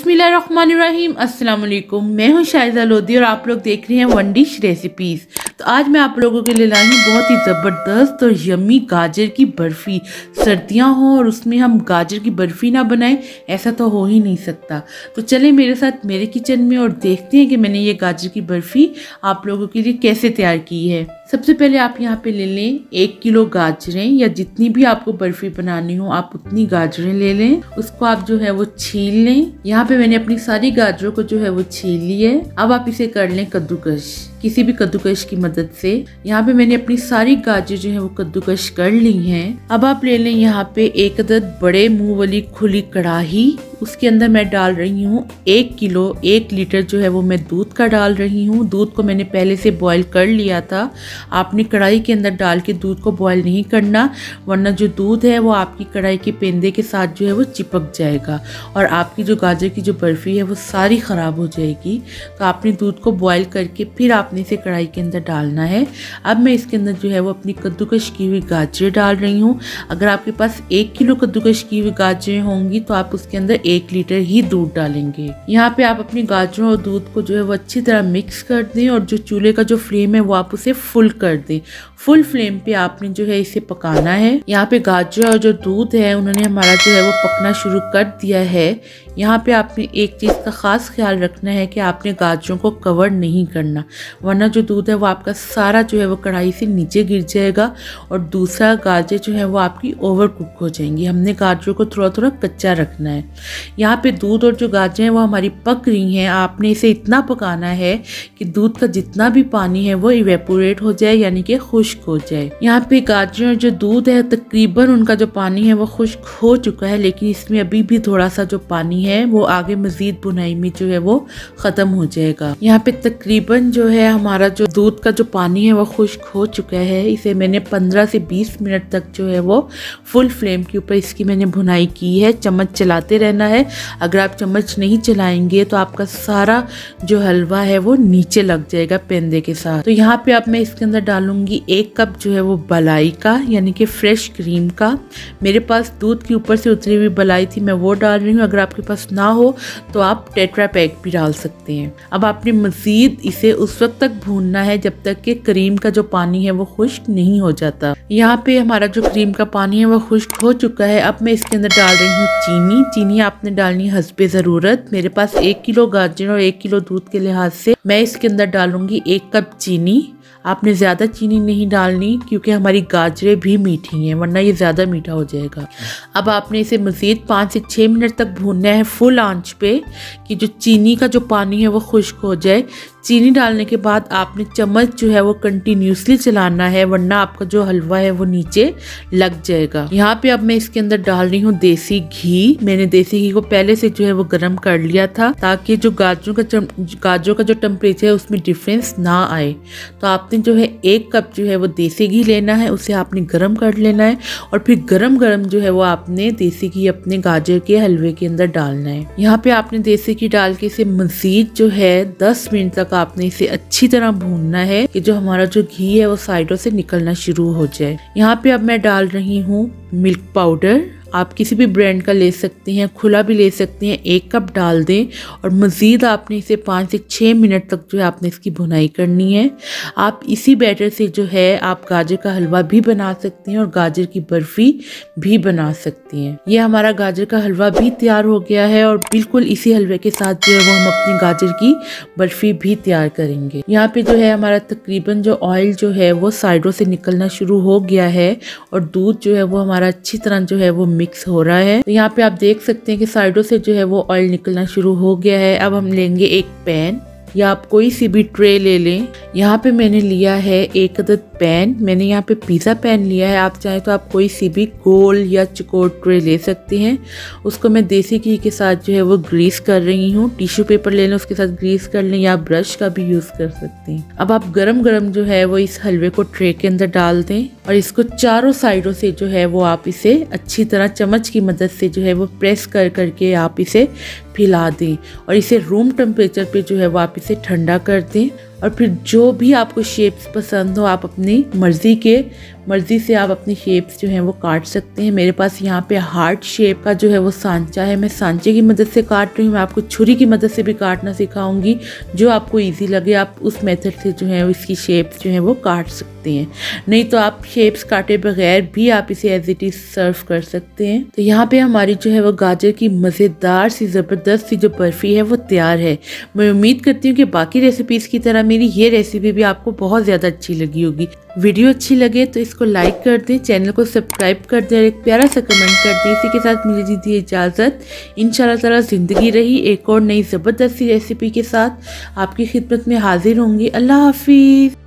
बिस्मिल्लाहिर्रहमानिर्रहीम। अस्सलाम वालेकुम। मैं हूं शाहिदा लोधी और आप लोग देख रहे हैं वन डिश रेसिपीज़। तो आज मैं आप लोगों के लिए लाई हूँ बहुत ही ज़बरदस्त और यम्मी गाजर की बर्फ़ी। सर्दियां हों और उसमें हम गाजर की बर्फ़ी ना बनाएं, ऐसा तो हो ही नहीं सकता। तो चलें मेरे साथ मेरे किचन में और देखते हैं कि मैंने ये गाजर की बर्फ़ी आप लोगों के लिए कैसे तैयार की है। सबसे पहले आप यहाँ पे ले लें 1 किलो गाजरें, या जितनी भी आपको बर्फ़ी बनानी हो आप उतनी गाजरें ले लें। उसको आप जो है वो छील लें। यहाँ पे मैंने अपनी सारी गाजरों को जो है वो छील ली है। अब आप इसे कर लें कद्दूकश, किसी भी कद्दूकश की मदद से। यहाँ पे मैंने अपनी सारी गाजर जो है वो कद्दूकश कर ली हैं। अब आप ले लें यहाँ पे एक अदद बड़े मुंह वाली खुली कढ़ाई। उसके अंदर मैं डाल रही हूँ 1 किलो 1 लीटर जो है वो मैं दूध का डाल रही हूँ। दूध को मैंने पहले से बॉईल कर लिया था। आपने कढ़ाई के अंदर डाल के दूध को बॉईल नहीं करना, वरना जो दूध है वो आपकी कढ़ाई के पेंदे के साथ जो है वो चिपक जाएगा और आपकी जो गाजर की जो बर्फ़ी है वो सारी ख़राब हो जाएगी। तो आपने दूध को बॉईल करके फिर आपने इसे कढ़ाई के अंदर डालना है। अब मैं इसके अंदर जो है वो अपनी कद्दूकश की हुई गाजरें डाल रही हूँ। अगर आपके पास 1 किलो कद्दूकश की हुई गाजरें होंगी तो आप उसके अंदर 1 लीटर ही दूध डालेंगे। यहाँ पे आप अपनी गाजरों और दूध को जो है वो अच्छी तरह मिक्स कर दें और जो चूल्हे का जो फ्लेम है वो आप उसे फुल कर दें। फुल फ्लेम पे आपने जो है इसे पकाना है। यहाँ पे गाजर और जो दूध है उन्होंने हमारा जो है वो पकना शुरू कर दिया है। यहाँ पे आपने एक चीज़ का ख़ास ख्याल रखना है कि आपने गाजरों को कवर नहीं करना, वरना जो दूध है वो आपका सारा जो है वो कढ़ाई से नीचे गिर जाएगा और दूसरा गाजर जो है वो आपकी ओवर कुक हो जाएंगी। हमने गाजरों को थोड़ा थोड़ा कच्चा रखना है। यहाँ पे दूध और जो गाजर हैं वो हमारी पक रही हैं। आपने इसे इतना पकाना है कि दूध का जितना भी पानी है वो इवेपोरेट हो जाए, यानी कि खुश्क हो जाए। यहाँ पे गाजर और जो दूध है तकरीबन उनका जो पानी है वो खुश्क हो चुका है, लेकिन इसमें अभी भी थोड़ा सा जो पानी है वो आगे मजीद बुनाई में जो है वो ख़त्म हो जाएगा। यहाँ पे तकरीबन जो है हमारा जो दूध का जो पानी है वो खुश्क हो चुका है। इसे मैंने 15 से 20 मिनट तक जो है वो फुल फ्लेम के ऊपर इसकी मैंने भुनाई की है। चम्मच चलाते रहना है। अगर आप चम्मच नहीं चलाएंगे तो आपका सारा जो हलवा है वो नीचे लग जाएगा पेंदे के साथ। तो यहाँ पे अब मैं इसके अंदर डालूंगी 1 कप जो है वो मलाई का, यानी कि फ्रेश क्रीम का। मेरे पास दूध के ऊपर से उतरी हुई मलाई थी, मैं वो डाल रही हूँ। अगर आपके पास ना हो तो आप टेट्रा पैक भी डाल सकते हैं। अब आपने मजीद इसे उस वक्त तक भूनना है जब तक कि क्रीम का जो पानी है वो खुश्क नहीं हो जाता। यहाँ पे हमारा जो क्रीम का पानी है वो खुश्क हो चुका है। अब मैं इसके अंदर डाल रही हूँ चीनी। चीनी आपने डालनी है हस्बे ज़रूरत। मेरे पास 1 किलो गाजर और 1 किलो दूध के लिहाज से मैं इसके अंदर डालूंगी 1 कप चीनी। आपने ज़्यादा चीनी नहीं डालनी क्योंकि हमारी गाजरें भी मीठी हैं, वरना ये ज़्यादा मीठा हो जाएगा। अब आपने इसे मज़ीद 5 से 6 मिनट तक भूनना है फुल आंच पे कि जो चीनी का जो पानी है वो खुश्क हो जाए। चीनी डालने के बाद आपने चम्मच जो है वो कंटिन्यूसली चलाना है, वरना आपका जो हलवा है वो नीचे लग जाएगा। यहाँ पे अब मैं इसके अंदर डाल रही हूँ देसी घी। मैंने देसी घी को पहले से जो है वो गर्म कर लिया था ताकि जो गाजरों का जो टेम्परेचर है उसमें डिफरेंस ना आए। तो आपने जो है 1 कप जो है वो देसी घी लेना है, उसे आपने गर्म कर लेना है और फिर गरम गरम जो है वो आपने देसी घी अपने गाजर के हलवे के अंदर डालना है। यहाँ पे आपने देसी घी डाल के इसे मजीद जो है 10 मिनट तक आपने इसे अच्छी तरह भूनना है कि जो हमारा जो घी है वो साइडों से निकलना शुरू हो जाए। यहाँ पे अब मैं डाल रही हूँ मिल्क पाउडर। आप किसी भी ब्रांड का ले सकते हैं, खुला भी ले सकते हैं। 1 कप डाल दें और मज़ीद आपने इसे 5 से 6 मिनट तक जो है आपने इसकी भुनाई करनी है। आप इसी बैटर से जो है आप गाजर का हलवा भी बना सकते हैं और गाजर की बर्फ़ी भी बना सकती हैं। ये हमारा गाजर का हलवा भी तैयार हो गया है और बिल्कुल इसी हलवे के साथ जो है वो हम अपनी गाजर की बर्फ़ी भी तैयार करेंगे। यहाँ पे जो है हमारा तकरीबन जो ऑयल जो है वो साइडों से निकलना शुरू हो गया है और दूध जो है वो हमारा अच्छी तरह जो है वो मिक्स हो रहा है। तो यहाँ पे आप देख सकते हैं कि साइडों से जो है वो ऑयल निकलना शुरू हो गया है। अब हम लेंगे एक पैन या आप कोई सी भी ट्रे ले लें। यहाँ पे मैंने लिया है 1 अदद पैन। मैंने यहाँ पे पिज़्ज़ा पैन लिया है। आप चाहें तो आप कोई सी भी गोल या चौकोर ट्रे ले सकते हैं। उसको मैं देसी घी के साथ जो है वो ग्रीस कर रही हूँ। टिश्यू पेपर ले लें, उसके साथ ग्रीस कर लें या ब्रश का भी यूज़ कर सकते हैं। अब आप गरम गरम जो है वो इस हलवे को ट्रे के अंदर डाल दें और इसको चारों साइडों से जो है वो आप इसे अच्छी तरह चम्मच की मदद से जो है वो प्रेस कर करके आप इसे फैला दें और इसे रूम टेम्परेचर पे जो है वो आप इसे ठंडा कर दें और फिर जो भी आपको शेप्स पसंद हो आप अपनी मर्ज़ी से आप अपनी शेप्स जो हैं वो काट सकते हैं। मेरे पास यहाँ पे हार्ट शेप का जो है वो सांचा है, मैं सांचे की मदद से काट रही हूँ। मैं आपको छुरी की मदद से भी काटना सिखाऊंगी, जो आपको इजी लगे आप उस मेथड से जो है इसकी शेप्स जो है वो काट सकते हैं। नहीं तो आप शेप्स काटे बगैर भी आप इसे एज इट इज सर्व कर सकते हैं। तो यहाँ पे हमारी जो है वो गाजर की मज़ेदार सी ज़बरदस्त सी जो बर्फ़ी है वो तैयार है। मैं उम्मीद करती हूँ कि बाकी रेसिपीज़ की तरह मेरी ये रेसिपी भी आपको बहुत ज़्यादा अच्छी लगी होगी। वीडियो अच्छी लगे तो इसको लाइक कर दें, चैनल को सब्सक्राइब कर दें और एक प्यारा सा कमेंट कर दें। इसी के साथ मुझे दीजिए इजाज़त। इंशाल्लाह ताला ज़िंदगी रही एक और नई ज़बरदस्त सी रेसिपी के साथ आपकी खिदमत में हाजिर होंगी। अल्लाह हाफिज़।